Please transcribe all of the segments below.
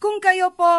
Kung kayo po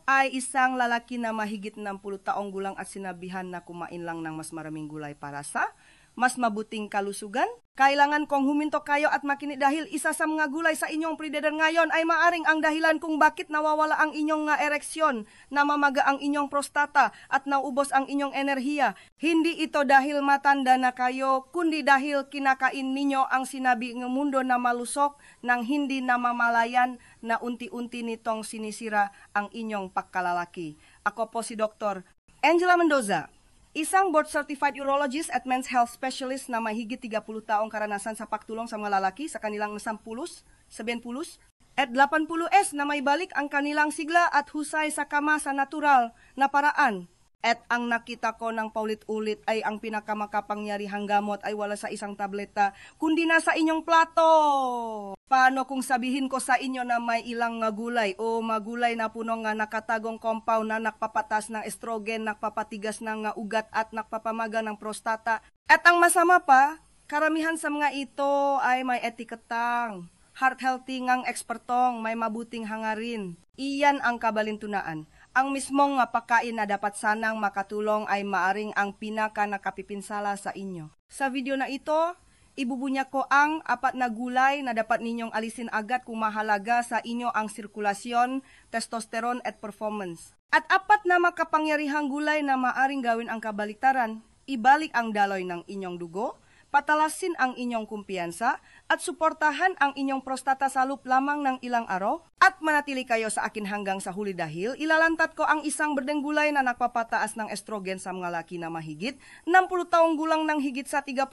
ay isang lalaki na mahigit 60 taong gulang at sinabihan na kumain lang ng mas maraming gulay para sa mas mabuting kalusugan, kailangan kong huminto kayo at makinig dahil isa sa mga gulay sa inyong predator ngayon ay maaring ang dahilan kung bakit nawawala ang inyong ereksyon, namamaga ang inyong prostata at naubos ang inyong enerhiya. Hindi ito dahil matanda na kayo, kundi dahil kinakain ninyo ang sinabi ng mundo na malusok nang hindi namamalayan na unti-unti nitong sinisira ang inyong pagkalalaki. Ako po si Dr. Angela Mendoza, isang board-certified urologist at men's health specialist na mahigit 30 taong karanasan sa pagtulong sa mga lalaki sa kanilang 10, 70 at 80s na may balik ang kanilang sigla at husay sa kama sa natural na paraan. At ang nakita ko ng paulit-ulit ay ang pinakamakapangyarihang gamot ay wala sa isang tableta, kundi nasa inyong plato. Paano kung sabihin ko sa inyo na may ilang gulay o magulay na puno nga nakatagong compound na nakpapatas ng estrogen, nakpapatigas ng ugat at nakpapamaga ng prostata? At ang masama pa, karamihan sa mga ito ay may etiketang heart healthy ngang ekspertong may mabuting hangarin. Iyan ang kabalintunaan. Ang mismong pagkain na dapat sanang makatulong ay maaring ang pinaka nakapipinsala sa inyo. Sa video na ito, ibubunya ko ang 4 na gulay na dapat ninyong alisin agad kung mahalaga sa inyo ang sirkulasyon, testosterone at performance. At 4 na makapangyarihang gulay na maaring gawin ang kabaliktaran, ibalik ang daloy ng inyong dugo, patalasin ang inyong kumpiyansa, at suportahan ang inyong prostata sa loob lamang ng ilang araw, at manatili kayo sa akin hanggang sa huli dahil ilalantat ko ang isang berdeng gulay na nagpapataas ng estrogen sa mga laki na mahigit 60 taong gulang ng higit sa 30%,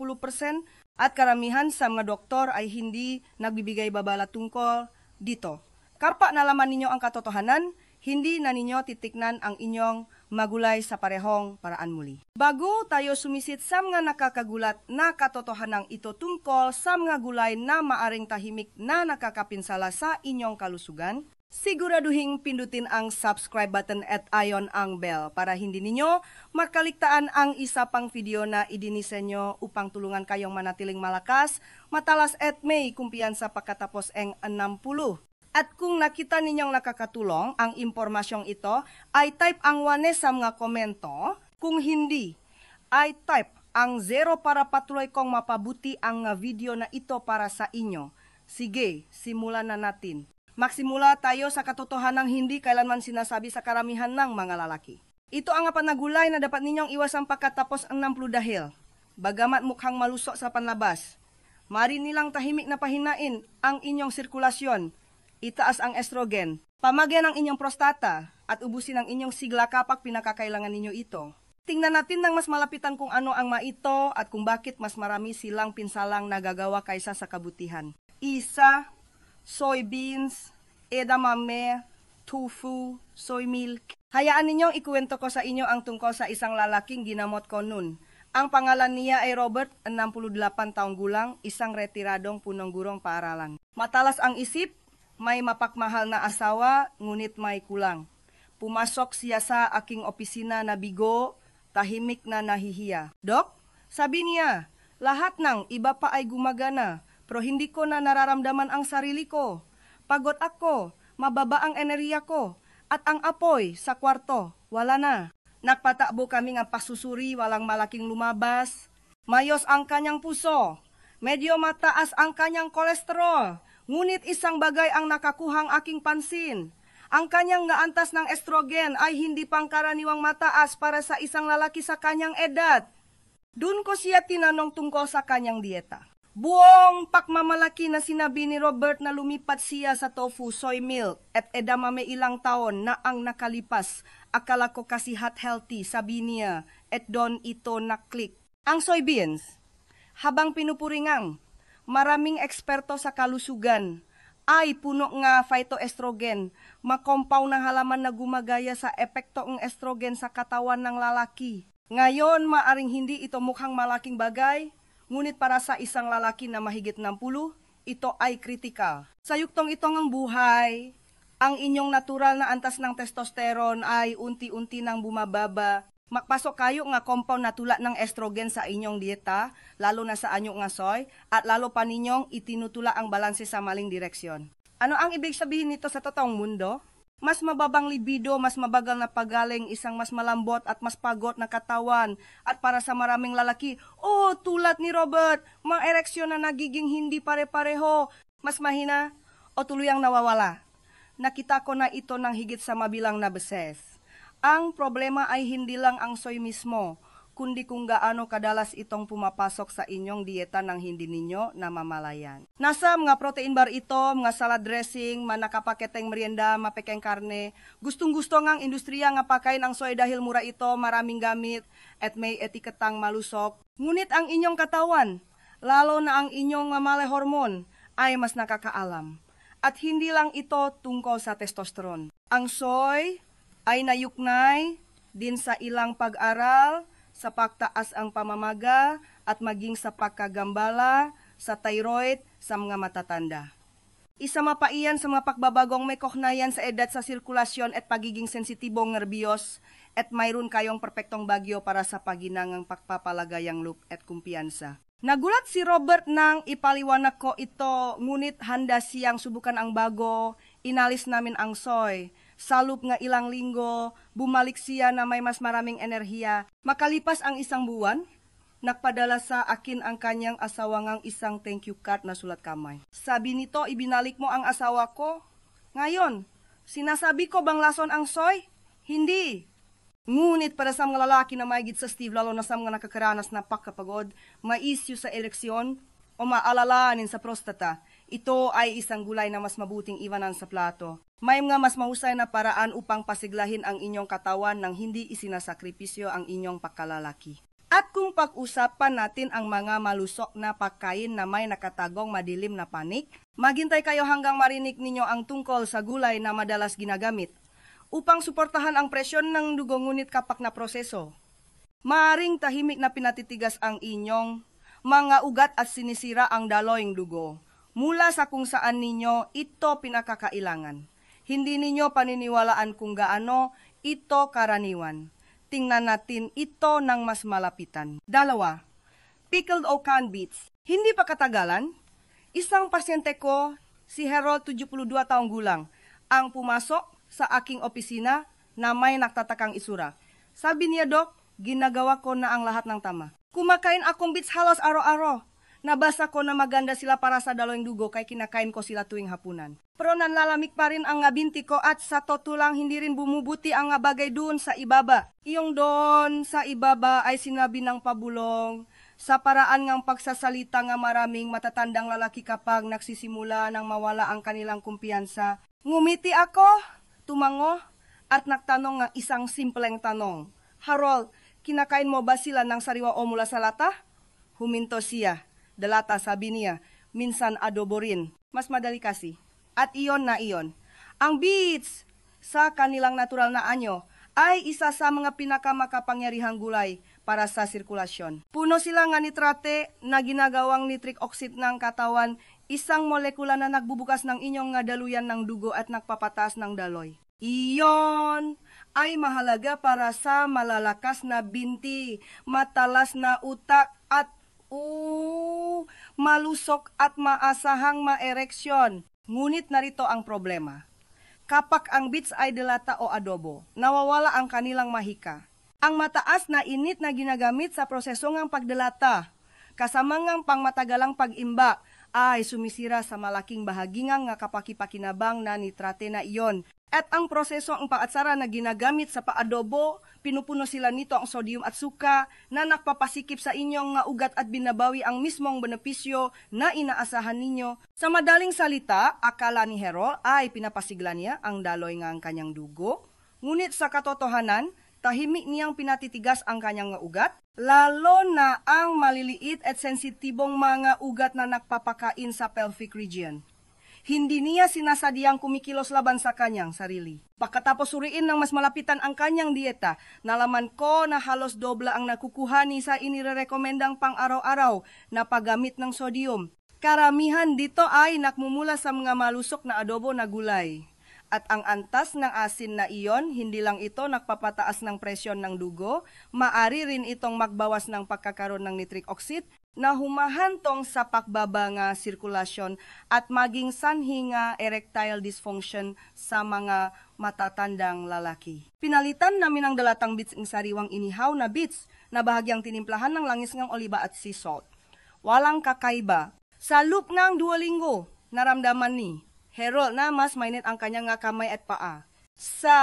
at karamihan sa mga doktor ay hindi nagbibigay babala tungkol dito. Kapag nalaman ninyo ang katotohanan, hindi na ninyo titiknan ang inyong magulay sa parehong paraan muli. Bago tayo sumisit sa mga nakakagulat na katotohanan ito tungkol sa mga gulay na maaring tahimik na nakakapinsala sa inyong kalusugan, siguraduhin pindutin ang subscribe button at ion ang bell para hindi ninyo makaligtaan ang isa pang video na idinisenyo upang tulungan kayong manatiling malakas, matalas at may kumpiyansa pagkatapos ang 60. At kung nakita ninyong nakakatulong ang impormasyong ito, ay type ang 1 sa mga komento. Kung hindi, ay type ang 0 para patuloy kong mapabuti ang video na ito para sa inyo. Sige, simulan na natin. Magsimula tayo sa katotohanang hindi kailanman sinasabi sa karamihan ng mga lalaki. Ito ang panagulay na dapat ninyong iwasan pagkatapos ang 60 dahil, bagamat mukhang malusok sa panlabas, mari nilang tahimik na pahinain ang inyong sirkulasyon, itaas ang estrogen, pamagyan ang inyong prostata, at ubusin ang inyong sigla kapag pinakakailangan ninyo ito. Tingnan natin ng mas malapitan kung ano ang maito at kung bakit mas marami silang pinsalang nagagawa kaysa sa kabutihan. Isa, soybeans, edamame, tofu, soy milk. Hayaan ninyong ikuwento ko sa inyo ang tungkol sa isang lalaking ginamot ko noon. Ang pangalan niya ay Robert, 68 taong gulang, isang retiradong punong gurong paaralan. Matalas ang isip, may mapakmahal na asawa, ngunit may kulang. Pumasok siya sa aking opisina na bigo, tahimik na nahihiya. Dok, sabi niya, lahat ng iba pa ay gumagana, pero hindi ko na nararamdaman ang sarili ko. Pagod ako, mababa ang enerhiya ko, at ang apoy sa kwarto, wala na. Nagpatakbo kami ng pasusuri, walang malaking lumabas. Mayos ang kanyang puso, medyo mataas ang kanyang kolesterol. Ngunit isang bagay ang nakakuhang aking pansin. Ang kanyang naantas ng estrogen ay hindi pangkaraniwang mataas para sa isang lalaki sa kanyang edad. Doon ko siya tinanong tungkol sa kanyang dieta. Buong pakmamalaki na sinabi ni Robert na lumipat siya sa tofu, soy milk at edamame ilang taon na ang nakalipas. Akala ko kasi healthy, sabi niya, at doon ito naklik. Ang soybeans, habang pinupuringang, maraming eksperto sa kalusugan ay puno nga phytoestrogen, makompaw ng halaman na gumagaya sa epekto ng estrogen sa katawan ng lalaki. Ngayon, maaring hindi ito mukhang malaking bagay, ngunit para sa isang lalaki na mahigit 60, ito ay kritikal. Sa yuktong ito ng buhay, ang inyong natural na antas ng testosterone ay unti-unti nang bumababa. Magpasok kayo nga compound na tula ng estrogen sa inyong dieta, lalo na sa anyo nga soy, at lalo pa ninyong itinutula ang balanse sa maling direksyon. Ano ang ibig sabihin nito sa totoong mundo? Mas mababang libido, mas mabagal na pagaling, isang mas malambot at mas pagod na katawan. At para sa maraming lalaki, oh, tulad ni Robert, mga ereksyon na nagiging hindi pare-pareho, mas mahina o tuluyang nawawala. Nakita ko na ito ng higit sa mabilang na beses. Ang problema ay hindi lang ang soy mismo, kundi kung gaano kadalas itong pumapasok sa inyong dieta ng hindi ninyo namamalayan. Nasa mga protein bar ito, mga salad dressing, manakapaketeng merienda, mapekeng karne. Gustong-gusto ngang industriya nga pakain ang soy dahil mura ito, maraming gamit, at may etiketang malusok. Ngunit ang inyong katawan, lalo na ang inyong mamale hormon, ay mas nakakaalam. At hindi lang ito tungkol sa testosterone. Ang soy ay nayuknay din sa ilang pag-aral, sa pagtaas ang pamamaga at maging sa pagkagambala, sa thyroid, sa mga matatanda. Isa mapaiyan sa mga pagbabagong may koknayan sa edad sa sirkulasyon at pagiging sensitibong nerbiyos at mayroon kayong perpektong bagyo para sa paginangang pagpapalagayang look at kumpiyansa. Nagulat si Robert nang ipaliwanag ko ito, ngunit handa siyang subukan ang bago, inalis namin ang soy. Sa loop nga ilang linggo, bumalik siya na may mas maraming enerhiya. Makalipas ang isang buwan, nagpadala sa akin ang kanyang asawa ngang isang thank you card na sulat kamay. Sabi nito, ibinalik mo ang asawa ko. Ngayon, sinasabi ko bang lason ang soy? Hindi. Ngunit para sa mga lalaki na mahigit sa Steve, lalo na sa mga nakakaranas na pagkapagod, may issue sa ereksyon o maalalahanin sa prostata, ito ay isang gulay na mas mabuting iwanan sa plato. May mga mas mahusay na paraan upang pasiglahin ang inyong katawan nang hindi isinasakripisyo ang inyong pagkalalaki. At kung pag-usapan natin ang mga malusok na pagkain na may nakatagong madilim na panik, maghintay kayo hanggang marinig ninyo ang tungkol sa gulay na madalas ginagamit upang suportahan ang presyon ng dugo ngunit kapak na proseso. Maaring tahimik na pinatitigas ang inyong mga ugat at sinisira ang daloyng dugo mula sa kung saan ninyo ito pinakakailangan. Hindi ninyo paniniwalaan kung gaano ito karaniwan. Tingnan natin ito ng mas malapitan. 2. Pickled o canned beets. Hindi pa katagalan, isang pasyente ko, si Harold, 72 taong gulang, ang pumasok sa aking opisina na may naktatakang isura. Sabi niya, Dok, ginagawa ko na ang lahat ng tama. Kumakain akong beets halos araw-araw. Nabasa ko na maganda sila para sa daloyng dugo kay kinakain ko sila tuwing hapunan. Pero nanlalamig pa rin ang binti ko at sa totoo lang hindi rin bumubuti ang bagay doon sa ibaba. Iyong doon sa ibaba ay sinabi ng pabulong sa paraan ng pagsasalita nga maraming matatandang lalaki kapag nagsisimula nang mawala ang kanilang kumpiyansa. Ngumiti ako, tumango, at nagtanong nga isang simpleng tanong. Harold, kinakain mo ba sila ng sariwa o mula sa lata? Huminto siya. Dalata, sabi niya, minsan adobo rin. Mas madali kasi. At iyon na iyon. Ang beets sa kanilang natural na anyo ay isa sa mga pinakamakapangyarihang gulay para sa sirkulasyon. Puno sila nga nitrate na ginagawang nitric oxide ng katawan, isang molekula na nagbubukas ng inyong nga daluyan ng dugo at nagpapataas ng daloy. Iyon ay mahalaga para sa malalakas na binti, matalas na utak at malusok at maasahang maereksyon. Ngunit narito ang problema. Kapag ang beets ay delata o adobo, nawawala ang kanilang mahika. Ang mataas na init na ginagamit sa proseso ng pagdelata, kasama ng pangmatagalang pag-imba, ay sumisira sa malaking bahagi nga kapakipakinabang na nitrate na iyon. At ang proseso ang paatsara na ginagamit sa paadobo, pinupuno sila nito ang sodium at suka na nagpapasikip sa inyong nga ugat at binabawi ang mismong benepisyo na inaasahan ninyo. Sa madaling salita, akala ni Hero ay pinapasigla niya ang daloy nga ang kanyang dugo. Ngunit sa katotohanan, tahimik niyang pinatitigas ang kanyang nga ugat, lalo na ang maliliit at sensitibong mga ugat na nagpapakain sa pelvic region. Hindi niya sinasadyang kumikilos laban sa kanyang sarili. Pagkatapos suriin ng mas malapitan ang kanyang dieta, nalaman ko na halos dobla ang nakukuhani sa inirekomendang pang-araw-araw na paggamit ng sodium. Karamihan dito ay nakmumula sa mga malusok na adobo na gulay. At ang antas ng asin na iyon, hindi lang ito nagpapataas ng presyon ng dugo, maari rin itong magbawas ng pagkakaroon ng nitric oxide na humahantong sa pakbaba nga sirkulasyon at maging sanhi nga erectile dysfunction sa mga matatandang lalaki. Pinalitan namin ang dalatang bits ng sariwang inihaw na bits na bahagyang tinimplahan ng langis ng oliba at sea salt. Walang kakaiba. Sa loop ng 2 linggo, naramdaman ni Harold na mas mainit ang kanyang nga kamay at paa. Sa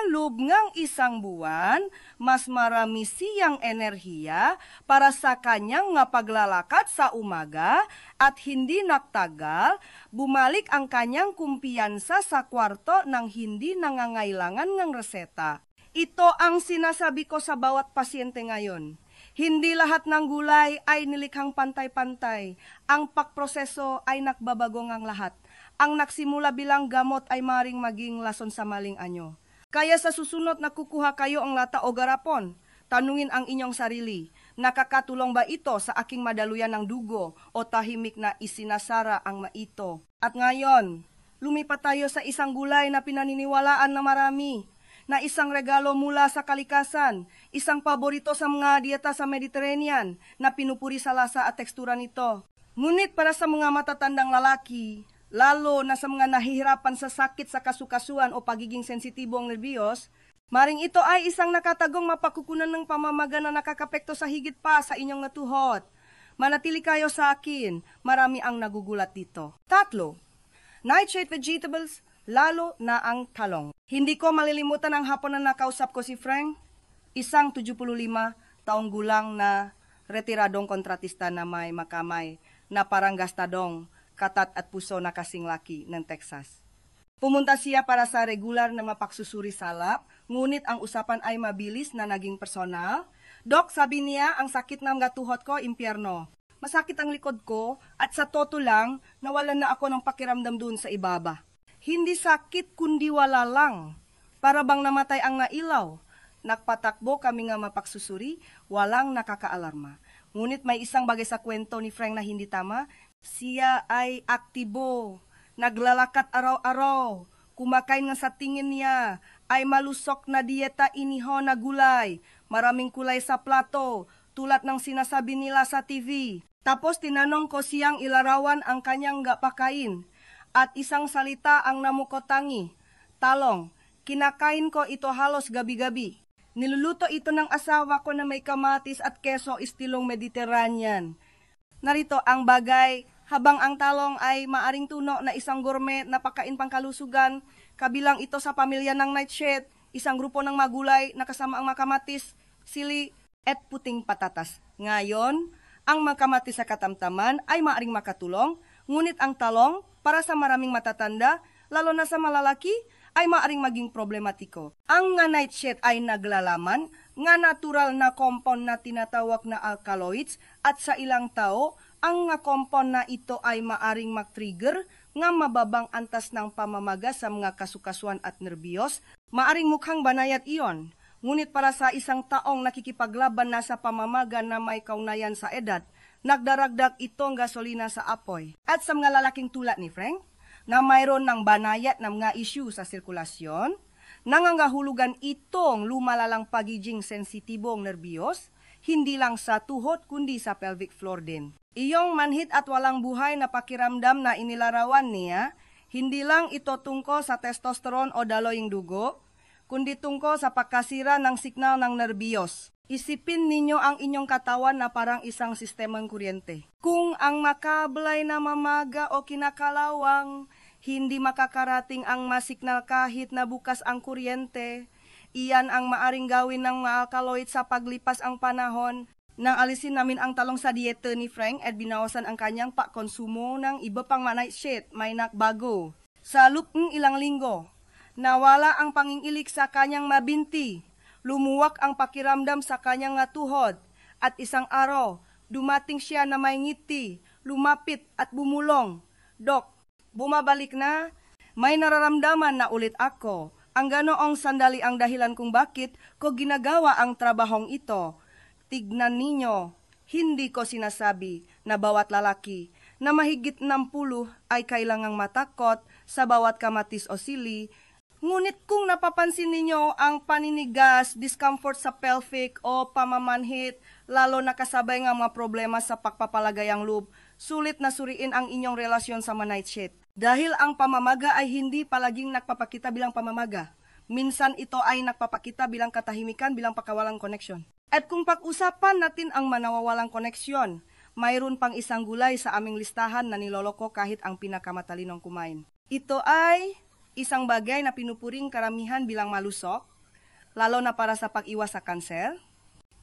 loob ng 1 buwan, mas marami siyang enerhiya para sa kanyang nga paglalakad sa umaga at hindi nagtagal, bumalik ang kanyang kumpiyansa sa kwarto nang hindi nangangailangan ng reseta. Ito ang sinasabi ko sa bawat pasyente ngayon. Hindi lahat ng gulay ay nilikhang pantay-pantay. Ang pakproseso ay nakbabago ngang lahat. Ang nagsimula bilang gamot ay maring maging lason sa maling anyo. Kaya sa susunod na kukuha kayo ang lata o garapon, tanungin ang inyong sarili, nakakatulong ba ito sa aking madaluyan ng dugo o tahimik na isinasara ang maito? At ngayon, lumipat tayo sa isang gulay na pinaniniwalaan na marami, na isang regalo mula sa kalikasan, isang paborito sa mga dieta sa Mediterranean na pinupuri sa lasa at tekstura nito. Ngunit para sa mga matatandang lalaki, lalo na sa mga nahihirapan sa sakit sa kasukasuan o pagiging sensitibong nerbiyos, maring ito ay isang nakatagong mapakukunan ng pamamaga na nakakapekto sa higit pa sa inyong natuhot. Manatili kayo sa akin, marami ang nagugulat dito. 3, nightshade vegetables, lalo na ang talong. Hindi ko malilimutan ang hapon na nakausap ko si Frank, isang 75 taong gulang na retiradong kontratista na may makamay na parang gastadong, katat at puso na kasing laki ng Texas. Pumunta siya para sa regular na mapagsusuri salap, ngunit ang usapan ay mabilis na naging personal. Dok, sabi niya, ang sakit ng gatuhot ko, impyerno. Masakit ang likod ko at sa toto lang, nawalan na ako ng pakiramdam doon sa ibaba. Hindi sakit kundi wala lang. Para bang namatay ang nailaw. Nagpatakbo kami nga mapagsusuri, walang nakakaalarma. Ngunit may isang bagay sa kwento ni Frank na hindi tama. Siya ay aktibo, naglalakat araw-araw, kumakain nga sa tingin niya, ay malusok na dieta iniho na gulay, maraming kulay sa plato, tulad ng sinasabi nila sa TV. Tapos tinanong ko siyang ilarawan ang kanyang pakain, at isang salita ang namukotangi, talong, kinakain ko ito halos gabi-gabi. Niluluto ito ng asawa ko na may kamatis at keso istilong Mediterranean. Narito ang bagay, habang ang talong ay maaring tuno na isang gourmet na pagkain pangkalusugan, kabilang ito sa pamilya ng nightshade, isang grupo ng magulay na kasama ang makamatis, sili at puting patatas. Ngayon, ang makamatis sa katamtaman ay maaring makatulong, ngunit ang talong para sa maraming matatanda, lalo na sa malalaki, ay maaring maging problematiko. Ang nga nightshade ay naglalaman nga natural na compound na tinatawag na alkaloids at sa ilang tao, ang nga compound na ito ay maaring mag-trigger nga mababang antas ng pamamaga sa mga kasukasuan at nerbiyos, maaring mukhang banayad iyon. Ngunit para sa isang taong nakikipaglaban na sa pamamaga na may kaugnayan sa edad, nagdaragdag itong gasolina sa apoy. At sa mga lalaking tulad ni Frank, na mayroon ng banayat ng mga issue sa sirkulasyon, nangangahulugan itong lumalalang pagiging sensitibong nerbiyos, hindi lang sa tuhod kundi sa pelvic floor din. Iyong manhid at walang buhay na pakiramdam na inilarawan niya, hindi lang ito tungkol sa testosterone o daloying dugo, kundi tungkol sa pagkasira ng signal ng nerbiyos. Isipin ninyo ang inyong katawan na parang isang sistemang kuryente. Kung ang makablay na mamaga o kinakalawang, hindi makakarating ang masignal kahit na bukas ang kuryente, iyan ang maaring gawin ng mga alkaloid sa paglipas ang panahon. Nang alisin namin ang talong sa dieta ni Frank at binawasan ang kanyang konsumo ng iba pang nightshade, may nakbago. Sa loob ng ilang linggo, nawala ang pangingilik sa kanyang mabinti. Lumuwak ang pakiramdam sa kanyang tuhod at isang araw, dumating siya na may ngiti, lumapit at bumulong. Dok, bumabalik na? May nararamdaman na ulit ako. Ang ganoong sandali ang dahilan kung bakit ko ginagawa ang trabahong ito. Tignan ninyo, hindi ko sinasabi na bawat lalaki na mahigit 60 ay kailangang matakot sa bawat kamatis o sili. Ngunit kung napapansin ninyo ang paninigas, discomfort sa pelvic o pamamanhit, lalo na kasabay ng mga problema sa pagpapalagay ang loob, sulit na suriin ang inyong relasyon sa nightshade. Dahil ang pamamaga ay hindi palaging nagpapakita bilang pamamaga. Minsan ito ay nagpapakita bilang katahimikan, bilang pagkawalang koneksyon. At kung pag-usapan natin ang manawawalang koneksyon, mayroon pang isang gulay sa aming listahan na niloloko kahit ang pinakamatalinong kumain. Ito ay isang bagay na pinupuring karamihan bilang malusok, lalo na para sa pag-iwas sa kanser.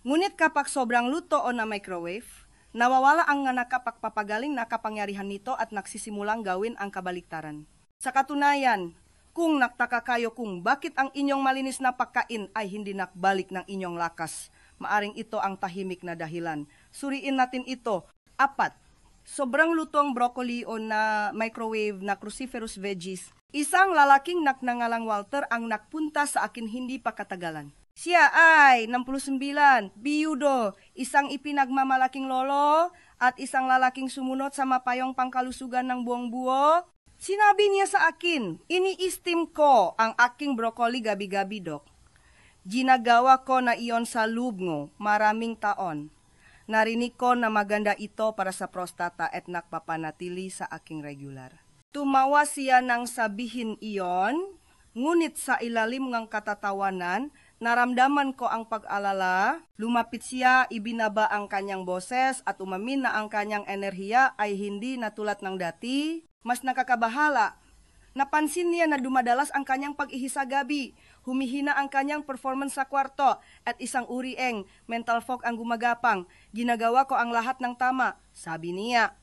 Ngunit kapag sobrang luto o na microwave, nawawala ang nakapagpapagaling na kapangyarihan nito at nagsisimulang gawin ang kabaliktaran. Sa katunayan, kung naktaka kayo kung bakit ang inyong malinis na pagkain ay hindi nakbalik ng inyong lakas, maaring ito ang tahimik na dahilan. Suriin natin ito. 4. Sobrang lutong broccoli o na microwave na cruciferous veggies. Isang lalaking naknangalang Walter ang nakpunta sa akin hindi pa katagalan. Siya ay 69, biyudo, isang ipinagmamalaking lolo at isang lalaking sumunod sa mapayong pangkalusugan ng buong buo. Sinabi niya sa akin, ini-steam ko ang aking broccoli gabi-gabi, Dok. Ginagawa ko na iyon sa lubngo maraming taon. Narinig ko na maganda ito para sa prostata at nakpapanatili sa aking regular. Tumawa siya nang sabihin iyon, ngunit sa ilalim ng katatawanan, naramdaman ko ang pag-alala. Lumapit siya, ibinaba ang kanyang boses at umamin na ang kanyang enerhiya ay hindi na tulad ng dati. Mas nakakabahala. Napansin niya na dumadalas ang kanyang pag-ihisa gabi. Humihina ang kanyang performance sa kwarto at isang urieng mental fog ang gumagapang. Ginagawa ko ang lahat ng tama, sabi niya.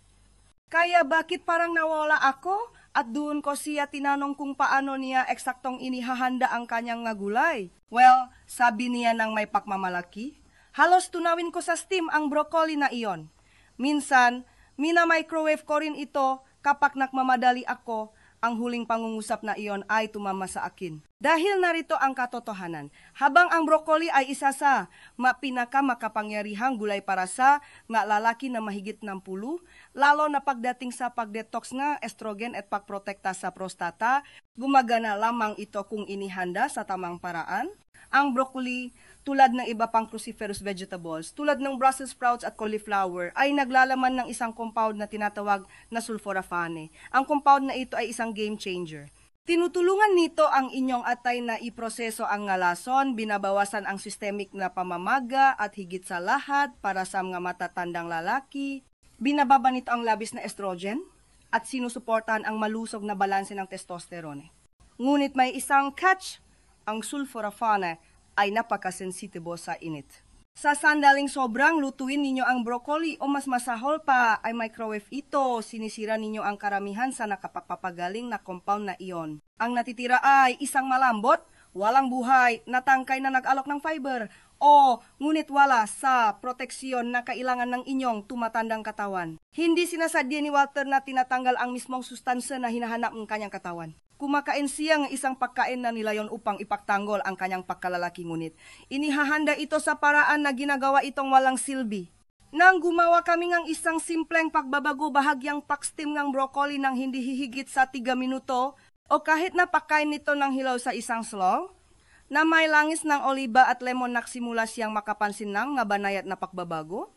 Kaya bakit parang nawala ako? At doon ko siya tinanong kung paano niya eksaktong inihahanda ang kanyang gulay. Well, sabi niya ng may pakmamalaki, halos tunawin ko sa steam ang broccoli na iyon. Minsan, mina-microwave ko rin ito kapag nakmamadali ako. Ang huling pangungusap na iyon ay tumama sa akin. Dahil narito ang katotohanan, habang ang broccoli ay isa sa pinakamakapangyarihang gulay para sa nga lalaki na mahigit ng 10, lalo na pagdating sa pagdetox nga estrogen at pagprotekta sa prostata, gumagana lamang ito kung inihanda sa tamang paraan. Ang broccoli, tulad ng iba pang cruciferous vegetables, tulad ng Brussels sprouts at cauliflower, ay naglalaman ng isang compound na tinatawag na sulforaphane. Ang compound na ito ay isang game changer. Tinutulungan nito ang inyong atay na iproseso ang ngalason, binabawasan ang systemic na pamamaga at higit sa lahat para sa mga matatandang lalaki, binababa nito ang labis na estrogen at sinusuportahan ang malusog na balanse ng testosterone. Ngunit may isang catch, ang sulforaphane ay napakasensitibo sa init. Sa sandaling sobrang lutuin ninyo ang broccoli o mas masahol pa ay microwave ito, sinisira ninyo ang karamihan sa nakapagpapagaling na compound na iyon. Ang natitira ay isang malambot, walang buhay, natangkay na nag-alok ng fiber, o ngunit wala sa proteksyon na kailangan ng inyong tumatandang katawan. Hindi sinasadya ni Walter na tinatanggal ang mismong sustansya na hinahanap ng kanyang katawan. Kumakain siya ng isang pagkain na nilayon upang ipagtanggol ang kanyang pagkalalaki, ngunit inihahanda ito sa paraan na ginagawa itong walang silbi. Nang gumawa kami ng isang simpleng pagbabago, bahagyang pakstim ng broccoli ng hindi hihigit sa 3 minuto o kahit na pakain nito ng hilaw sa isang slaw, na may langis ng oliba at lemon naksimula siyang makapansin ng banayat na pagbabago.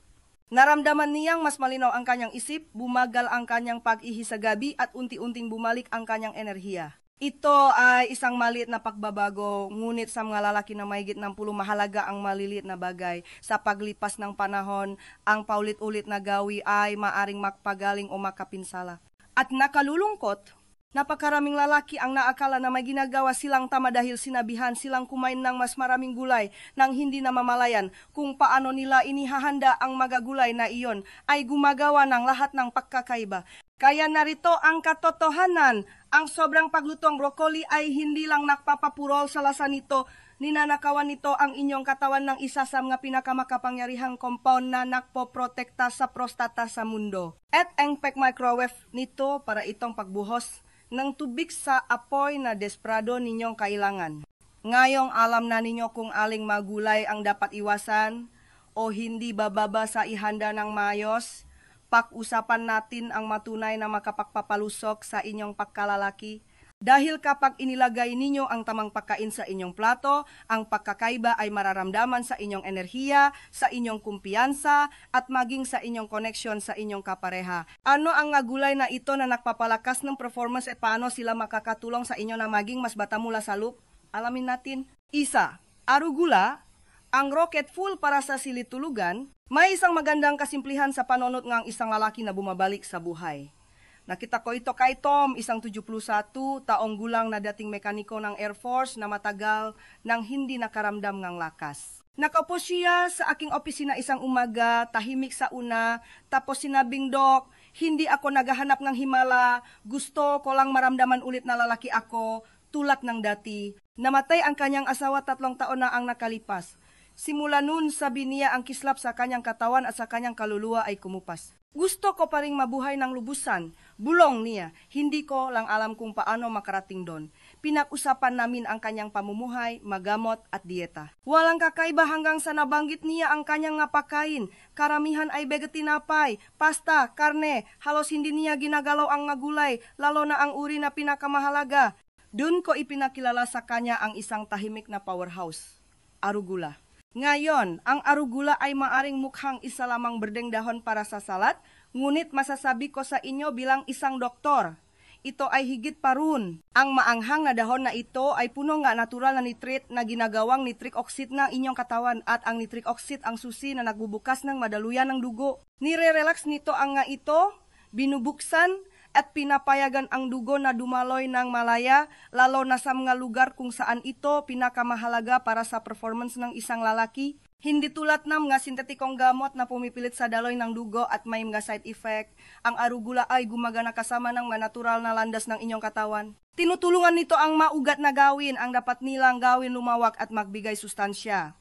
Naramdaman niyang mas malinaw ang kanyang isip, bumagal ang kanyang pag-ihi sa gabi at unti-unting bumalik ang kanyang enerhiya. Ito ay isang maliit na pagbabago, ngunit sa mga lalaki na mahigit ng 10, mahalaga ang maliliit na bagay. Sa paglipas ng panahon, ang paulit-ulit na gawi ay maaring makpagaling o makapinsala. At nakalulungkot, napakaraming lalaki ang naakala na may ginagawa silang tama dahil sinabihan silang kumain ng mas maraming gulay nang hindi namamalayan kung paano nila inihahanda ang magagulay na iyon ay gumagawa ng lahat ng pagkakaiba. Kaya narito ang katotohanan, ang sobrang paglutong broccoli ay hindi lang nakpapapurol sa lasa nito, ninanakawan nito ang inyong katawan ng isa sa mga pinakamakapangyarihang compound na nakpoprotekta sa prostata sa mundo. At ang microwave nito para itong pagbuhos ng tubig sa apoy na desperado ninyong kailangan. Ngayong alam na ninyo kung aling magulay ang dapat iwasan o hindi bababa sa ihanda ng maayos, pag-usapan natin ang matunay na makapagpapalusok sa inyong pagkalalaki. Dahil kapag inilagay ninyo ang tamang pagkain sa inyong plato, ang pagkakaiba ay mararamdaman sa inyong enerhiya, sa inyong kumpiyansa, at maging sa inyong koneksyon sa inyong kapareha. Ano ang gulay na ito na nagpapalakas ng performance at paano sila makakatulong sa inyo na maging mas bata mula sa loop? Alamin natin. Isa, arugula, ang rocket fuel para sa silid-tulugan, may isang magandang kasimplihan sa panonot ng isang lalaki na bumabalik sa buhay. Nakita ko ito kay Tom, isang 71 taong gulang na dating mekaniko ng Air Force na matagal nang hindi nakaramdam ng lakas. Nakaupo siya sa aking opisina isang umaga, tahimik sa una, tapos sinabing, "Dok, hindi ako naghahanap ng himala, gusto ko lang maramdaman ulit na lalaki ako, tulad ng dati." Namatay ang kanyang asawa 3 taon na ang nakalipas. Simula nun, sabi niya, ang kislap sa kanyang katawan at sa kanyang kaluluwa ay kumupas. Gusto ko pa ring mabuhay ng lubusan. Bulong niya, hindi ko lang alam kung paano makarating doon. Pinag-usapan namin ang kanyang pamumuhay, magamot at dieta. Walang kakaiba hanggang sa nabanggit niya ang kanyang napakain. Karamihan ay tinapay, pasta, karne. Halos hindi niya ginagalaw ang gulay, lalo na ang uri na pinakamahalaga. Doon ko ipinakilala sa kanya ang isang tahimik na powerhouse, arugula. Ngayon, ang arugula ay maaring mukhang isa lamang berdeng dahon para sa salad, ngunit masasabi ko sa inyo bilang isang doktor, ito ay higit pa ron. Ang maanghang na dahon na ito ay puno nga natural na nitrate na ginagawang nitric oxide ng inyong katawan at ang nitric oxide ang susi na nagbubukas ng madaluyan ng dugo. Nire-relax nito ang nga ito, binubuksan, at pinapayagan ang dugo na dumaloy ng malaya, lalo na sa mga lugar kung saan ito pinakamahalaga para sa performance ng isang lalaki. Hindi tulad ng mga sintetikong gamot na pumipilit sa daloy ng dugo at may mga side effect. Ang arugula ay gumagana kasama ng mga natural na landas ng inyong katawan. Tinutulungan nito ang maugat na gawin ang dapat nilang gawin lumawak at magbigay sustansya.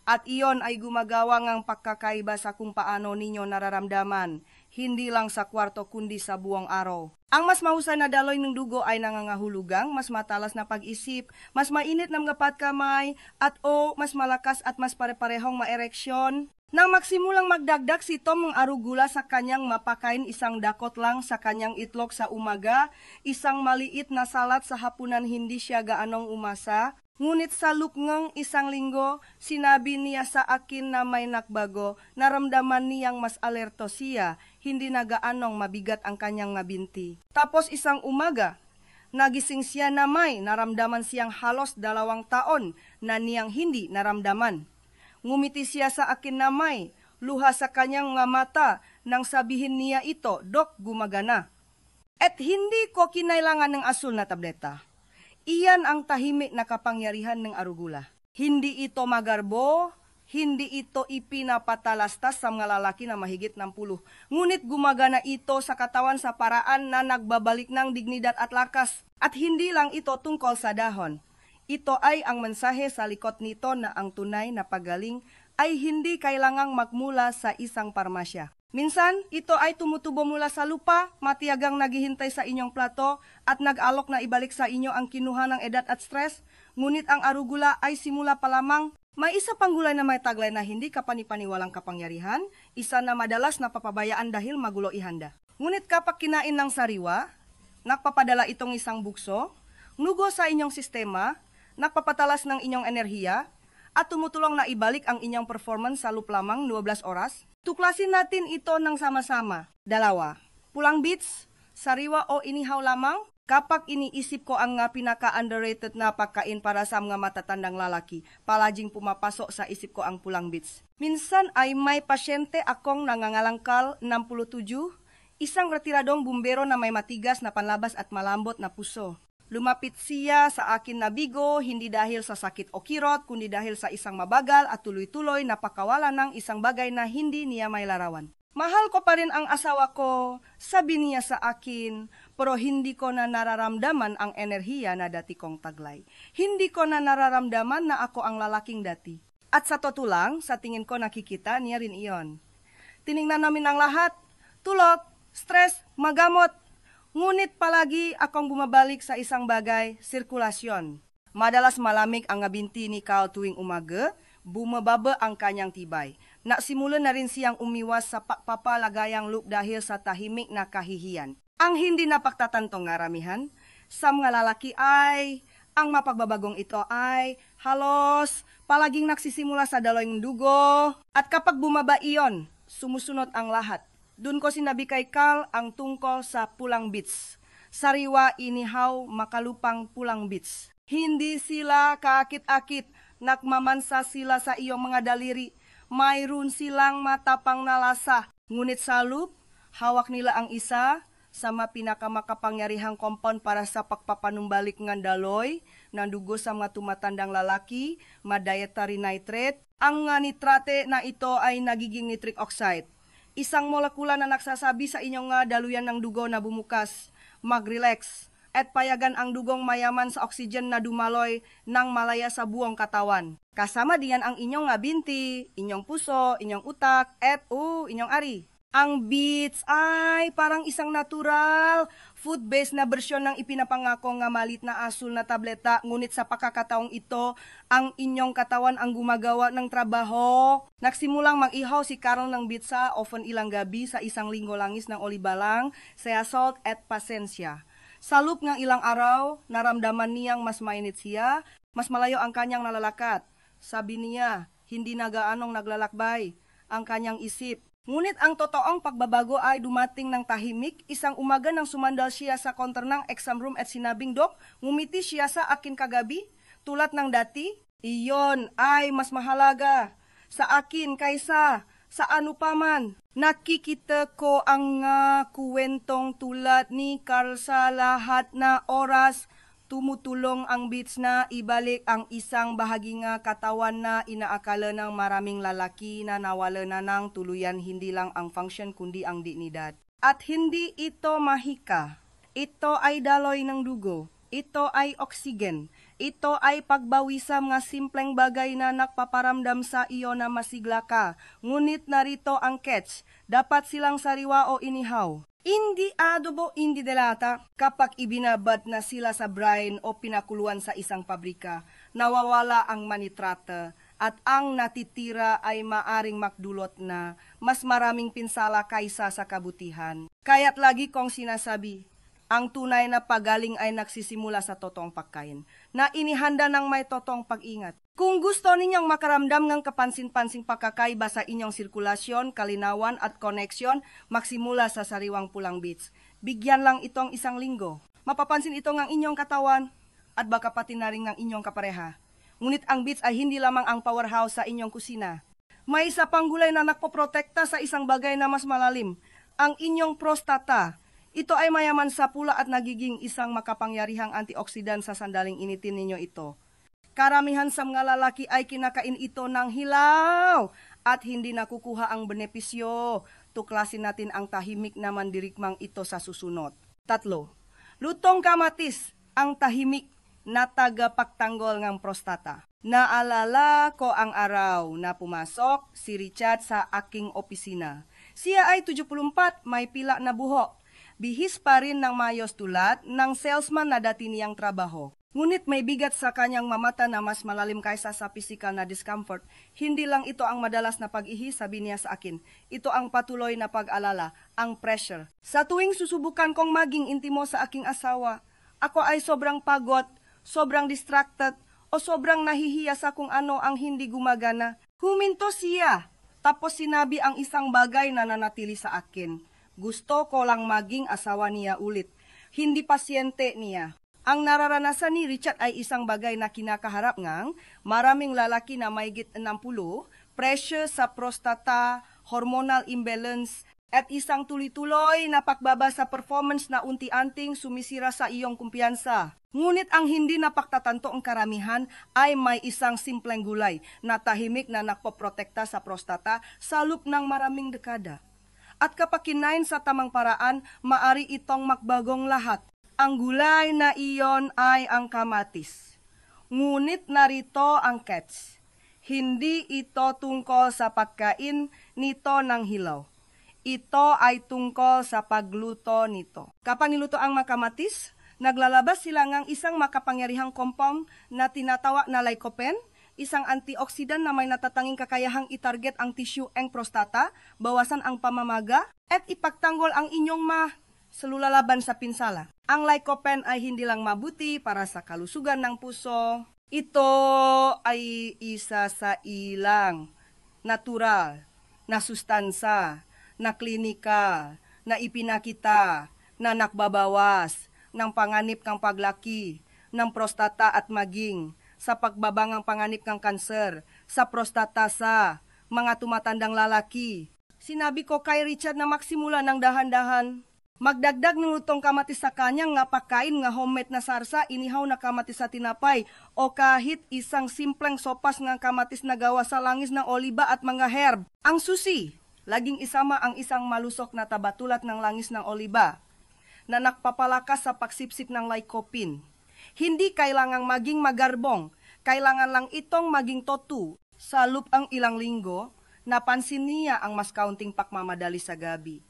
At iyon ay gumagawa ng pagkakaiba sa kung paano ninyo nararamdaman, hindi lang sa kwarto kundi sa buong araw. Ang mas mahusay na daloy ng dugo ay nangangahulugang mas matalas na pag-isip, mas mainit na mga kamay, at mas malakas at mas pare-parehong maereksyon. Nang magsimulang magdagdag si Tom ng arugula sa kanyang mapakain, isang dakot lang sa kanyang itlog sa umaga, isang maliit na salat sa hapunan, hindi siya gaanong umasa. Ngunit sa loob ng isang linggo, sinabi niya sa akin na may nakbago, naramdaman niyang mas alerto siya, hindi na gaanong mabigat ang kanyang binti. Tapos isang umaga, nagising siya na may naramdaman siyang halos 2 taon na niyang hindi naramdaman. Ngumiti siya sa akin na may luha sa kanyang mata nang sabihin niya ito, "Dok, gumagana." At hindi ko kinailangan ng asul na tableta. Iyan ang tahimik na kapangyarihan ng arugula. Hindi ito magarbo, hindi ito ipinapatalastas sa mga lalaki na mahigit 60. Ngunit gumagana ito sa katawan sa paraan na nagbabalik ng dignidad at lakas. At hindi lang ito tungkol sa dahon. Ito ay ang mensahe sa likod nito na ang tunay na pagaling ay hindi kailangang magmula sa isang parmasya. Minsan, ito ay tumutubo mula sa lupa, matiyagang naghihintay sa inyong plato at nag-alok na ibalik sa inyo ang kinuha ng edad at stress. Ngunit ang arugula ay simula pa lamang. May isa pang gulay na may taglay na hindi kapanipaniwalang kapangyarihan, isa na madalas napapabayaan dahil magulo ihanda. Ngunit kapag kinain ng sariwa, nagpapadala itong isang bukso, nugo sa inyong sistema, nagpapatalas ng inyong enerhiya, at tumutulong na ibalik ang inyong performance sa loob lamang 12 oras. Tuklasin natin ito ng sama-sama. 2. Pulang beets, sariwa o inihaw lamang. Kapag iniisip ko ang pinaka-underrated na pagkain para sa mga matatandang lalaki, palaging pumapasok sa isip ko ang pulang beets. Minsan ay may pasyente akong nangangalangkal 67, isang retiradong bumbero na may matigas na panlabas at malambot na puso. Lumapit siya sa akin na bigo, hindi dahil sa sakit o kirot, kundi dahil sa isang mabagal at tuloy-tuloy na pagkawalan ng isang bagay na hindi niya may larawan. "Mahal ko pa rin ang asawa ko," sabi niya sa akin, "pero hindi ko na nararamdaman ang enerhiya na dati kong taglay. Hindi ko na nararamdaman na ako ang lalaking dati." At sa totoo lang, sa tingin ko nakikita niya rin iyon. Tiningnan namin ang lahat, tulog, stress, magamot. Ngunit palagi akong bumabalik sa isang bagay, sirkulasyon. Madalas malamig ang binti ni Carl tuwing umaga, bumababa ang kanyang tibay. Nasimula na rin siyang umiwas sa papalagayang loop dahil sa tahimik na kahihiyan. Ang hindi napagtatantong karamihan sa mga lalaki ay, ang mapagbabagong ito ay halos palaging nagsisimula sa daloy ng dugo. At kapag bumaba iyon, sumusunod ang lahat. Doon ko sinabi kay Carl ang tungkol sa pulang beets. Sariwa, inihaw, makalupang pulang beets. Hindi sila kaakit-akit, nagmamansa sila sa iyong mga daliri. Mayroon silang matapang na lasa, ngunit salup, hawak nila ang isa sa pinakamakapangyarihang compound para sa pagpapanumbalik ng daloy, ng dugo sa mga tumatandang lalaki, dietary nitrate. Ang nitrate na ito ay nagiging nitric oxide. Isang molekula na nagsasabi sa inyong daluyan ng dugo na bumukas, mag-relax, at payagan ang dugong mayaman sa oxygen na dumaloy ng malaya sa buong katawan. Kasama diyan ang inyong binti, inyong puso, inyong utak, at inyong ari. Ang beets ay parang isang natural, food-based na bersyon ng ipinapangako nga malit na asul na tableta, ngunit sa pagkakataong ito, ang inyong katawan ang gumagawa ng trabaho. Nagsimulang mag-ihaw si Carol ng beetsa, often ilang gabi sa isang linggo langis ng olibalang, sea salt at pasensya. Sa loop ng ilang araw, naramdaman niyang mas mainit siya, mas malayo ang kanyang nalalakad. Sabi niya, hindi na gaanong naglalakbay ang kanyang isip. Ngunit ang totoong pagbabago ay dumating ng tahimik. Isang umaga nang sumandal siya sa counter ng exam room at sinabing, "Dok, ngumiti siya sa akin kagabi, tulad ng dati. Iyon ay mas mahalaga sa akin kaysa sa ano paman. Nakikita ko ang kuwentong tulad ni Carl sa lahat na oras. Tumutulong ang beets na ibalik ang isang bahagi nga katawan na inaakala ng maraming lalaki na nawala na ng tuluyan, hindi lang ang function kundi ang dignidad. At hindi ito mahika. Ito ay daloy ng dugo. Ito ay oksigen. Ito ay pagbawisam nga simpleng bagay na nagpaparamdam sa iyo na masigla ka. Ngunit narito ang catch. Dapat silang sariwa o inihaw. Hindi adobo, hindi delata. Kapag ibinabad na sila sa brine o pinakuluan sa isang pabrika, nawawala ang manitrata at ang natitira ay maaring makdulot na mas maraming pinsala kaysa sa kabutihan. Kaya't lagi kong sinasabi, ang tunay na pagaling ay nagsisimula sa totoong pagkain, na inihanda ng may totoong pag-ingat. Kung gusto ninyong makaramdam ng kapansin-pansing pagkakaiba sa inyong sirkulasyon, kalinawan at koneksyon, magsimula sa sariwang pulang beets. Bigyan lang itong isang linggo. Mapapansin ito ng inyong katawan at baka pati na rin ng inyong kapareha. Ngunit ang beets ay hindi lamang ang powerhouse sa inyong kusina. May isa pang gulay na nagpoprotekta sa isang bagay na mas malalim, ang inyong prostata. Ito ay mayaman sa pula at nagiging isang makapangyarihang antioksidan sa sandaling initin ninyo ito. Karamihan sa mga lalaki ay kinakain ito ng hilaw at hindi nakukuha ang benepisyo. Tuklasin natin ang tahimik na mandirigmang ito sa susunod. 3. Lutong kamatis, ang tahimik na tagapagtanggol ng prostata. Naalala ko ang araw na pumasok si Richard sa aking opisina. Siya ay 74, may pila na buhok. Bihis pa rin ng mayos tulad ng salesman na dati niyang trabaho. Ngunit may bigat sa kanyang mamata na mas malalim kaysa sa physical na discomfort. Hindi lang ito ang madalas na pag-ihi, sabi niya sa akin. Ito ang patuloy na pag-alala, ang pressure. Sa tuwing susubukan kong maging intimo sa aking asawa, ako ay sobrang pagod, sobrang distracted, o sobrang nahihiya sa kung ano ang hindi gumagana. Huminto siya, tapos sinabi ang isang bagay na nanatili sa akin. Gusto ko lang maging asawa niya ulit. Hindi pasyente niya. Ang nararanasan ni Richard ay isang bagay na kinakaharap ngang maraming lalaki na mahigit 60, pressure sa prostata, hormonal imbalance, at isang tuloy-tuloy na pagbaba sa performance na unti-anting sumisira sa iyong kumpiyansa. Ngunit ang hindi napagtatanto ang karamihan ay may isang simpleng gulay na tahimik na nagpoprotekta sa prostata sa loob ng maraming dekada. At kapag kinain sa tamang paraan, maari itong magbagong lahat. Ang gulay na iyon ay ang kamatis. Ngunit narito ang catch. Hindi ito tungkol sa pagkain nito ng hilaw. Ito ay tungkol sa pagluto nito. Kapag niluto ang mga kamatis, naglalabas sila ng isang makapangyarihang compound na tinatawag na lycopene, isang antioksidan na may natatanging kakayahang itarget ang tissue ng prostata, bawasan ang pamamaga, at ipagtanggol ang inyong selula laban sa pinsala. Ang lycopene ay hindi lang mabuti para sa kalusugan ng puso. Ito ay isa sa ilang natural na sustansa, na klinikal, na ipinakita, na nakbabawas ng panganib kang paglaki, ng prostata at maging sa pagbabangang panganib ng kanser sa prostata sa mga tumatandang lalaki. Sinabi ko kay Richard na magsimula ng dahan-dahan. Magdagdag ng lutong kamatis sa kanyang nga pagkain nga homemade na sarsa, inihaw na kamatis sa tinapay o kahit isang simpleng sopas nga kamatis na gawa sa langis ng oliba at mga herb. Ang susi, laging isama ang isang malusok na taba tulad ng langis ng oliba na nakpapalakas sa pagsipsip ng lycopene. Hindi kailangang maging magarbong, kailangan lang itong maging totu. Sa loop ang ilang linggo, napansin niya ang mas kaunting pakmamadali sa gabi.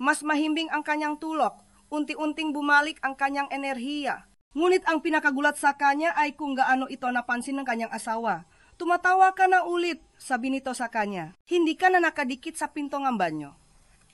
Mas mahimbing ang kanyang tulok, unti-unting bumalik ang kanyang enerhiya. Ngunit ang pinakagulat sa kanya ay kung gaano ito napansin ng kanyang asawa. Tumatawa ka na ulit, sabi nito sa kanya. Hindi ka na nakadikit sa pinto ng banyo.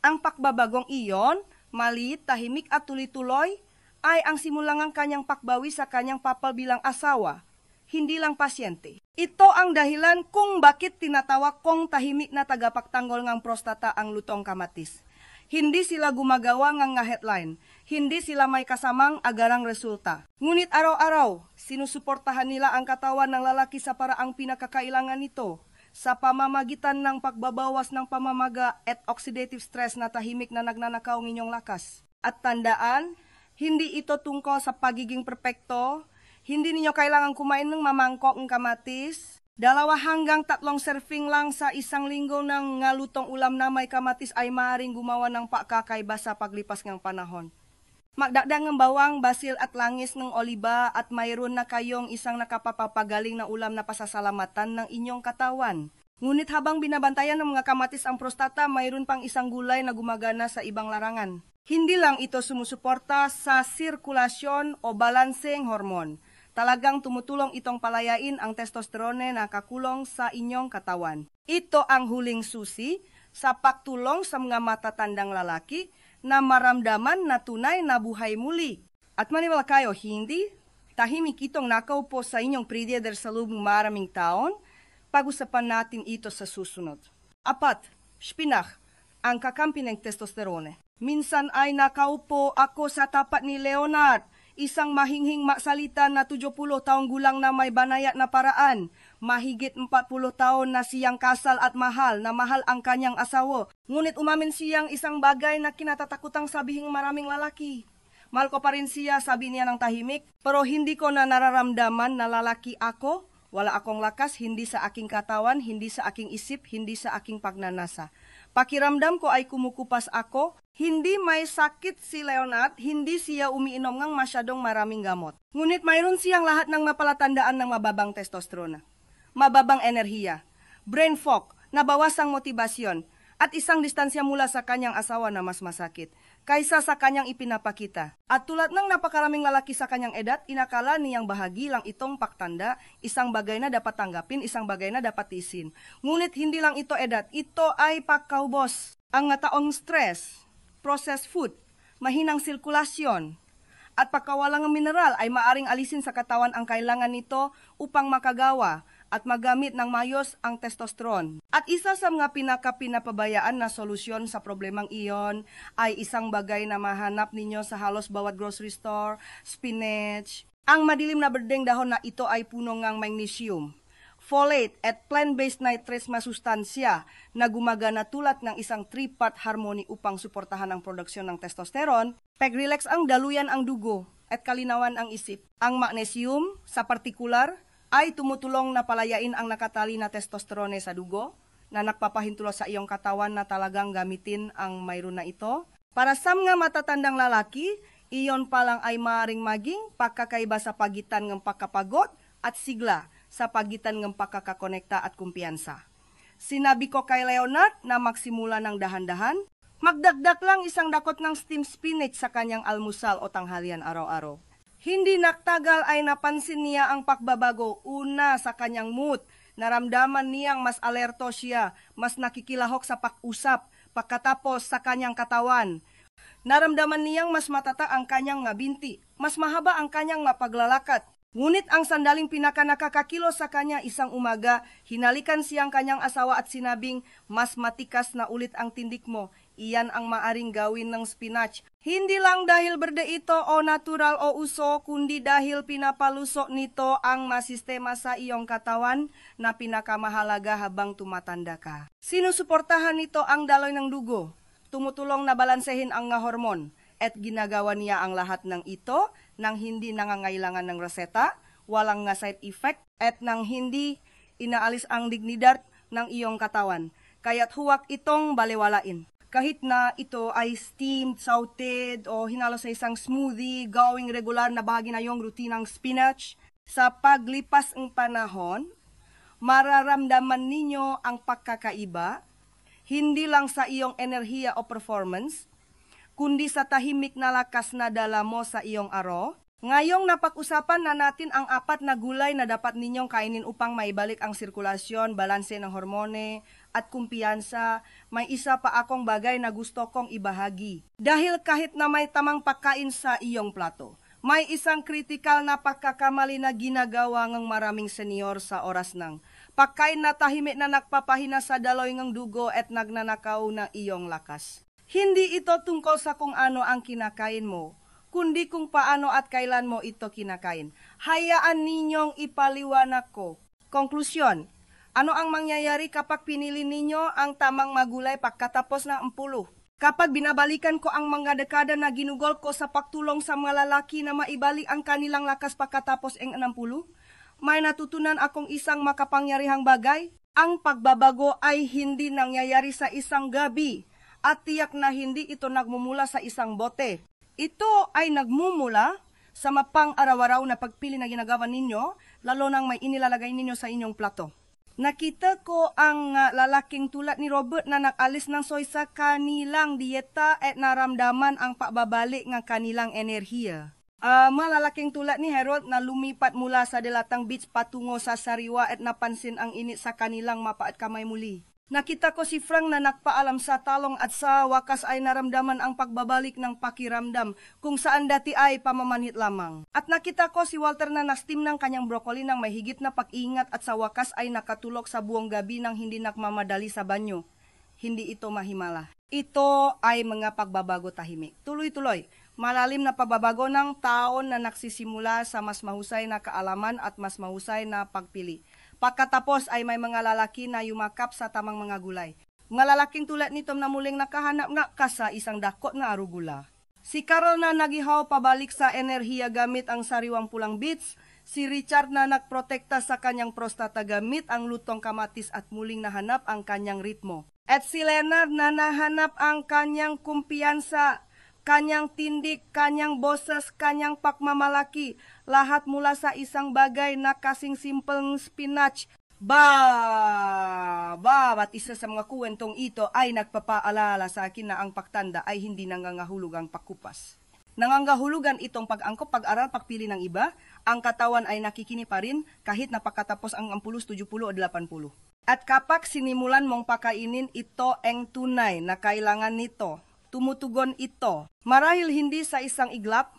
Ang pakbabagong iyon, maliit, tahimik at tuloy-tuloy, ay ang simulang ang kanyang pakbawi sa kanyang papal bilang asawa, hindi lang pasyente. Ito ang dahilan kung bakit tinatawag kong tahimik na tagapagtanggol ng prostata ang lutong kamatis. Hindi sila gumagawa ng headline, hindi sila may kasamang agarang resulta. Ngunit araw-araw, sinusuportahan nila ang katawan ng lalaki sa paraang pinakakailangan nito sa pamamagitan ng pagbabawas ng pamamaga at oxidative stress na tahimik na nagnanakaw ng inyong lakas. At tandaan, hindi ito tungkol sa pagiging perpekto, hindi ninyo kailangan kumain ng mamangkok ng kamatis. 2 hanggang 3 serving lang sa isang linggo ng ngalutong ulam na may kamatis ay maaaring gumawa ng pakakaiba sa paglipas ng panahon. Magdagdag ng bawang, basil at langis ng oliba at mayroon na kayong isang nakapapagaling na ulam na pasasalamatan ng inyong katawan. Ngunit habang binabantayan ng mga kamatis ang prostata, mayroon pang isang gulay na gumagana sa ibang larangan. Hindi lang ito sumusuporta sa sirkulasyon o balanseng hormon. Talagang tumutulong itong palayain ang testosterone na kakulong sa inyong katawan. Ito ang huling susi sa pagtulong sa mga matatandang lalaki na maramdaman na tunay na buhay muli. At maniwala kayo, hindi? Tahimik itong nakaupo sa inyong predator sa loob ng maraming taon. Pag-usapan natin ito sa susunod. 4. Spinach, ang kakampi ng testosterone. Minsan ay nakaupo ako sa tapat ni Leonard, isang mahinghing maksalita na 70 taong gulang na may banayat na paraan. Mahigit 40 taon na siyang kasal at mahal ang kanyang asawa. Ngunit umamin siyang isang bagay na kinatatakutang sabihin maraming lalaki. Mahal ko pa rin siya, sabi niya ng tahimik, pero hindi ko na nararamdaman na lalaki ako. Wala akong lakas, hindi sa aking katawan, hindi sa aking isip, hindi sa aking pagnanasa. Pakiramdam ko ay kumukupas ako. Hindi may sakit si Leonard, hindi siya umiinom ng masyadong maraming gamot. Ngunit mayroon siyang lahat ng mapalatandaan ng mababang testosterone, mababang enerhiya, brain fog, nabawasang motibasyon, at isang distansya mula sa kanyang asawa na mas masakit kaysa sa kanyang ipinapakita. At tulad ng napakaraming lalaki sa kanyang edad, inakala niyang bahagi lang itong paktanda, isang bagay na dapat tanggapin, isang bagay na dapat tiisin. Ngunit hindi lang ito edad, ito ay pagkaubos. Ang taong stress, processed food, mahinang sirkulasyon, at pagkawalang ng mineral ay maaring alisin sa katawan ang kailangan nito upang makagawa at magamit ng mayos ang testosterone. At isa sa mga pinapinapabayaan na solusyon sa problemang iyon ay isang bagay na mahanap ninyo sa halos bawat grocery store, spinach. Ang madilim na berdeng dahon na ito ay puno ng magnesium, folate at plant-based nitrates na sustansya na gumagana tulad ng isang 3-part harmony upang suportahan ang produksyon ng testosterone, pag-relax ang daluyan ang dugo at kalinawan ang isip. Ang magnesium sa partikular ay tumutulong na palayain ang nakatali na testosterone sa dugo na nagpapahintulo sa iyong katawan na talagang gamitin ang mayroon na ito. Para sa mga matatandang lalaki, iyon pa lang ay maaaring maging pagkakaiba sa pagitan ng pagkapagod at sigla sa pagitan ng pagkakakonekta at kumpiyansa. Sinabi ko kay Leonard na magsimula ng dahan-dahan, magdagdag lang isang dakot ng steamed spinach sa kanyang almusal o tanghalian araw-araw. Hindi naktagal ay napansin niya ang pagbabago. Una sa kanyang mood, naramdaman niyang mas alerto siya, mas nakikilahok sa pag-usap, pagkatapos sa kanyang katawan. Naramdaman niyang mas matata ang kanyang binti, mas mahaba ang kanyang paglalakad. Ngunit ang sandaling pinakanakakakilo sa kanya isang umaga, hinalikan siyang kanyang asawa at sinabing, mas matikas na ulit ang tindik mo. Iyan ang maaring gawin ng spinach. Hindi lang dahil berde ito o natural o uso, kundi dahil pinapalusok nito ang masistema sa iyong katawan na pinakamahalaga habang tumatanda ka. Sinusuportahan nito ang daloy ng dugo. Tumutulong na balansehin ang nga hormon. At ginagawa niya ang lahat ng ito nang hindi nangangailangan ng reseta, walang nga side effect, at nang hindi inaalis ang dignidad ng iyong katawan. Kaya't huwag itong balewalain. Kahit na ito ay steamed, sautéed, o hinalo sa isang smoothie, gawing regular na bahagi na yung rutinang spinach, sa paglipas ng panahon, mararamdaman ninyo ang pagkakaiba, hindi lang sa iyong enerhiya o performance, kundi sa tahimik na lakas na dala mo sa iyong araw. Ngayong napag-usapan na natin ang 4 na gulay na dapat ninyong kainin upang maibalik ang sirkulasyon, balanse ng hormone, at kumpiyansa, may isa pa akong bagay na gusto kong ibahagi. Dahil kahit na may tamang pagkain sa iyong plato, may isang kritikal na pagkakamali na ginagawa ng maraming senior sa oras ng pagkain na tahimik na nagpapahina sa daloy ng dugo at nagnanakaw na iyong lakas. Hindi ito tungkol sa kung ano ang kinakain mo, kundi kung paano at kailan mo ito kinakain. Hayaan ninyong ipaliwanag ko. Konklusyon, ano ang mangyayari kapag pinili ninyo ang tamang magulay pagkatapos ng 10? Kapag binabalikan ko ang mga dekada na ginugol ko sa pagtulong sa mga lalaki na maibalik ang kanilang lakas pagkatapos ng 60, may natutunan akong isang makapangyarihang bagay. Ang pagbabago ay hindi nangyayari sa isang gabi at tiyak na hindi ito nagmumula sa isang bote. Ito ay nagmumula sa mapang araw-araw na pagpili na ginagawa ninyo, lalo nang may inilalagay ninyo sa inyong plato. Nakita ko ang lalaking tulad ni Robert na nakalis ng soy sa kanilang dieta at naramdaman ang pagbabalik ng kanilang enerhiya. Malalaking tulad ni Harold na lumipat mula sa Dilatang Beach patungo sa Sariwa at napansin ang init sa kanilang mapa at kamay muli. Nakita ko si Frank na nagpaalam sa talong at sa wakas ay naramdaman ang pagbabalik ng pakiramdam kung saan dati ay pamamanhit lamang. At nakita ko si Walter na na-steam ng kanyang broccoli ng may higit na pag-ingat at sa wakas ay nakatulog sa buong gabi nang hindi nagmamadali sa banyo. Hindi ito mahimala. Ito ay mga pagbabago tahimik. Tuloy-tuloy, malalim na pagbabago ng taon na nagsisimula sa mas mahusay na kaalaman at mas mahusay na pagpili. Pagkatapos ay may mga lalaki na yumakap sa tamang mga gulay. Mga lalaking tulad nito na muling nakahanap nga ka sa isang dakot na arugula. Si Carol na nagihaw pabalik sa enerhiya gamit ang sariwang pulang beets. Si Richard na nagprotekta sa kanyang prostata gamit ang lutong kamatis at muling nahanap ang kanyang ritmo. At si Leonard na nahanap ang kanyang kumpiyansa, kanyang tindik, kanyang boses, kanyang pagmamalaki, lahat mula sa isang bagay na kasing simpleng spinach. Ba't isa sa mga kuwentong ito ay nagpapaalala sa akin na ang pagtanda ay hindi nangangahulugang pagkupas. Nangangahulugan itong pag-angkop, pag-aral, pagpili ng iba, ang katawan ay nakikini pa rin kahit napakatapos ang 60, 70 o 80. At kapag sinimulan mong pakainin ito ang tunay na kailangan nito, tumutugon ito. Marahil hindi sa isang iglap,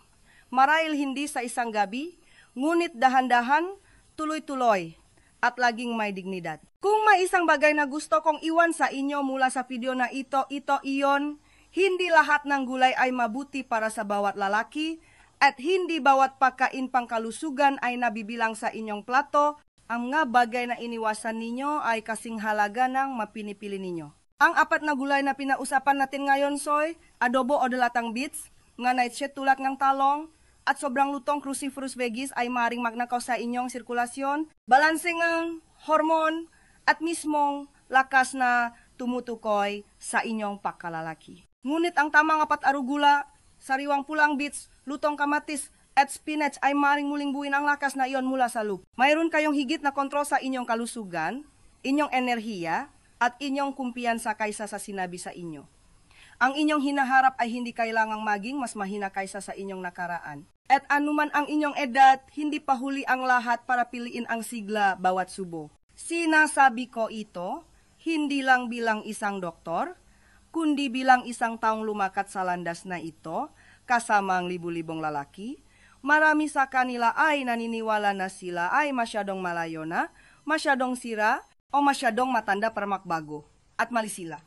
marahil hindi sa isang gabi, ngunit dahan-dahan, tuloy-tuloy, at laging may dignidad. Kung may isang bagay na gusto kong iwan sa inyo mula sa video na ito, iyon, hindi lahat ng gulay ay mabuti para sa bawat lalaki, at hindi bawat pagkain pangkalusugan ay nabibilang sa inyong plato. Ang nga bagay na iniwasan ninyo ay kasing halaga ng mapinipili ninyo. Ang 4 na gulay na pinausapan natin ngayon, soy, adobo o Dilatang Beets, nga nightshade tulad ng talong, at sobrang lutong cruciferous veggies ay maring magnakaw sa inyong sirkulasyon, balanse ng hormon, at mismong lakas na tumutukoy sa inyong pagkalalaki. Ngunit ang tamang 4 arugula, sariwang pulang beets, lutong kamatis, at spinach ay maring muling buuin ang lakas na iyon mula sa loop. Mayroon kayong higit na kontrol sa inyong kalusugan, inyong enerhiya, at inyong kumpiyansa kaysa sa sinabi sa inyo. Ang inyong hinaharap ay hindi kailangang maging mas mahina kaysa sa inyong nakaraan. At anuman ang inyong edad, hindi pa huli ang lahat para piliin ang sigla bawat subo. Sinasabi ko ito, hindi lang bilang isang doktor, kundi bilang isang taong lumakat sa landas na ito, kasama ang libu-libong lalaki. Marami sa kanila ay naniniwala na sila ay masyadong malayo na, masyadong sira, o masyadong matanda para makbago, at mali sila.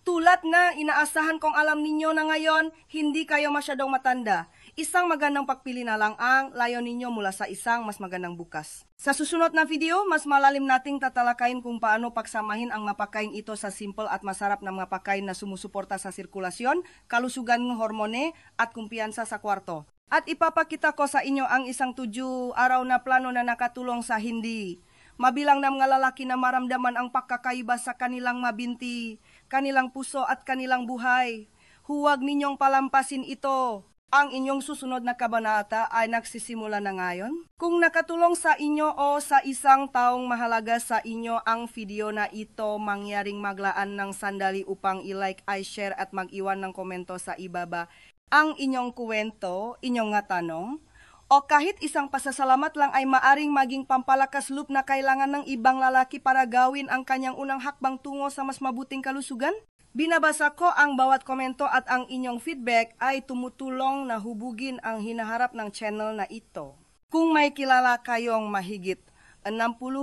Tulad na inaasahan kong alam ninyo na ngayon, hindi kayo masyadong matanda. Isang magandang pagpili na lang ang layo ninyo mula sa isang mas magandang bukas. Sa susunod na video, mas malalim nating tatalakayin kung paano pagsamahin ang mapakain ito sa simple at masarap na mapakain na sumusuporta sa sirkulasyon, kalusugan ng hormone at kumpiyansa sa kwarto. At ipapakita ko sa inyo ang isang 7 araw na plano na nakatulong sa hindi mabilang na mga lalaki na maramdaman ang pagkakaiba sa kanilang mabinti, kanilang puso at kanilang buhay. Huwag ninyong palampasin ito. Ang inyong susunod na kabanata ay nagsisimula na ngayon. Kung nakatulong sa inyo o sa isang taong mahalaga sa inyo ang video na ito, mangyaring maglaan ng sandali upang i-like, i-share at mag-iwan ng komento sa ibaba ang inyong kwento, inyong nga tanong, o kahit isang pasasalamat lang ay maaring maging pampalakas loob na kailangan ng ibang lalaki para gawin ang kanyang unang hakbang tungo sa mas mabuting kalusugan. Binabasa ko ang bawat komento at ang inyong feedback ay tumutulong na hubugin ang hinaharap ng channel na ito. Kung may kilala kayong mahigit 60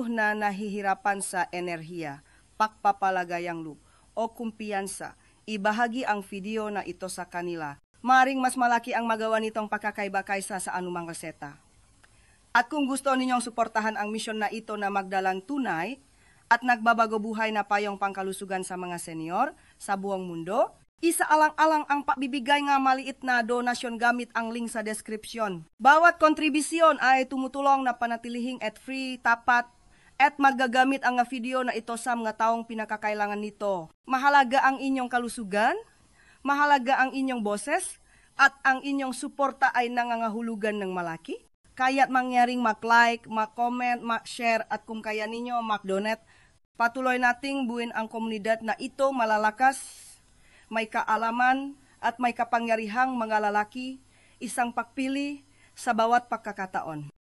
na nahihirapan sa enerhiya, pagpapalagayang loob o kumpiyansa, ibahagi ang video na ito sa kanila. Maring mas malaki ang magawa nitong pagkakaiba kaysa sa anumang reseta. At kung gusto ninyong suportahan ang misyon na ito na magdalang tunay at nagbabago buhay na payong pangkalusugan sa mga senior sa buong mundo, isaalang-alang ang pagbibigay nga maliit na donasyon gamit ang link sa description. Bawat kontribusyon ay tumutulong na panatilihing at free, tapat, at magagamit ang video na ito sa mga taong pinakakailangan nito. Mahalaga ang inyong kalusugan, mahalaga ang inyong boses, at ang inyong suporta ay nangangahulugan ng malaki. Kaya't mangyaring mag-like, mag-comment, mag-share at kung kaya ninyo mag-donate, patuloy nating buuin ang komunidad na ito malalakas, may kaalaman at may kapangyarihang mga lalaki, isang pagpili sa bawat pagkakataon.